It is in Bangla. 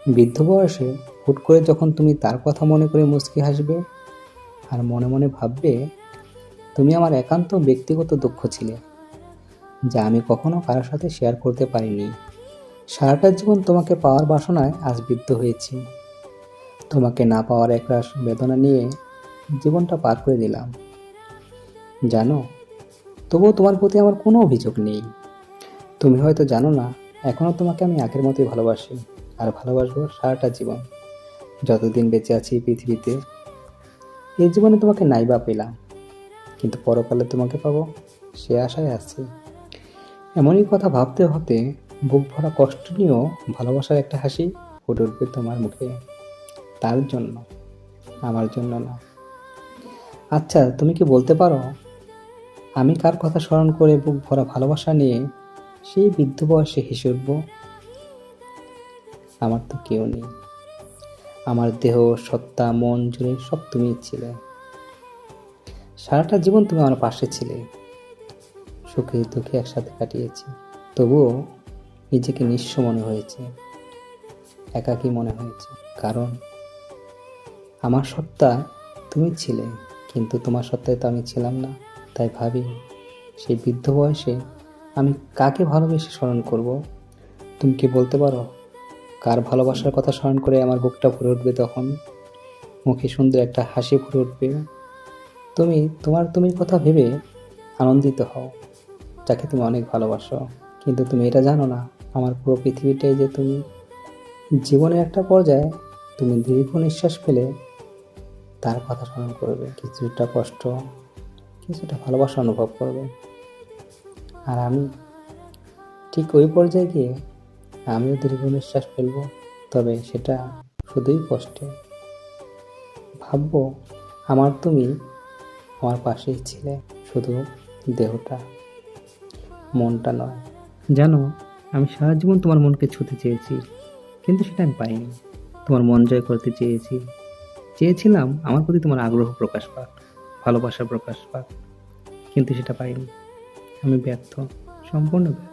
বৃদ্ধ বয়সে হুট করে যখন তুমি তার কথা মনে করে মুচকি হাসবে আর মনে মনে ভাববে, তুমি আমার একান্ত ব্যক্তিগত দুঃখ ছিলে, যা আমি কখনো কারোর সাথে শেয়ার করতে পারিনি। সারাটা জীবন তোমাকে পাওয়ার বাসনায় আজ বৃদ্ধ হয়েছি। তোমাকে না পাওয়ার একরাশ বেদনা নিয়ে জীবনটা পার করে দিলাম, জানো। তবুও তোমার প্রতি আমার কোনো অভিযোগ নেই। তুমি হয়তো জানো না, এখনও তোমাকে আমি আগের মতোই ভালোবাসি, আর ভালোবাসবো সারাটা জীবন, যতদিন বেঁচে আছি এই পৃথিবীতে। এই জীবনে তোমাকে নাইবা পেলাম, কিন্তু পরকালে তোমাকে পাবো সে আশায় আছি। এমনই কথা ভাবতে ভাবতে বুক ভরা কষ্ট নিয়েও ভালোবাসার একটা হাসি ফুটে উঠবে তোমার মুখে, তার জন্য, আমার জন্য না। আচ্ছা, তুমি কি বলতে পারো, আমি কার কথা স্মরণ করে বুক ভরা ভালোবাসা নিয়ে সেই বৃদ্ধ বয়সে হেসে উঠব? আমার তো কেউ নেই। আমার দেহ, সত্তা, মন জুড়ে সব তুমিই ছিলে। সারাটা জীবন তুমি আমার পাশে ছিলে, সুখে দুঃখে একসাথে কাটিয়েছি। তবুও নিজেকে নিঃস্ব মনে হয়েছে, একাকী মনে হয়েছে। কারণ আমার সত্তা তুমি ছিলে, কিন্তু তোমার সত্তায় তো আমি ছিলাম না। তাই ভাবি, সেই বৃদ্ধ বয়সে আমি কাকে ভালোবেসে স্মরণ করব? তুমি কি বলতে পারো, কার ভালোবাসার কথা স্মরণ করে আমার বুকটা ভরে উঠবে তখন? মুখে সুন্দর একটা হাসি ফুটে উঠবে। তুমি কথা ভেবে আনন্দিত হও, যাকে তুমি অনেক ভালোবাসো। কিন্তু তুমি এটা জানো না, আমার পুরো পৃথিবীটাই যে তুমি। জীবনের একটা পর্যায়ে তুমি দীর্ঘ নিঃশ্বাস ফেলে তার কথা স্মরণ করবে, কিছুটা কষ্ট, কিছুটা ভালোবাসা অনুভব করবে। আর আমি ঠিক ওই পর্যায়ে গিয়ে আমিও দীর্ঘ নিঃশ্বাস ফেলবো, তবে সেটা শুধুই কষ্টে। ভাববো, তুমি আমার পাশেই ছিলে, শুধু দেহটা, মনটা নয়। জানো, আমি সারা জীবন তোমার মনকে ছুঁতে চেয়েছি, কিন্তু সেটা আমি পাইনি। তোমার মন জয় করতে চেয়েছিলাম আমার প্রতি তোমার আগ্রহ প্রকাশ পাক, ভালোবাসা প্রকাশ পাক, কিন্তু সেটা পাইনি। আমি ব্যর্থ, সম্পূর্ণ ব্যর্থ।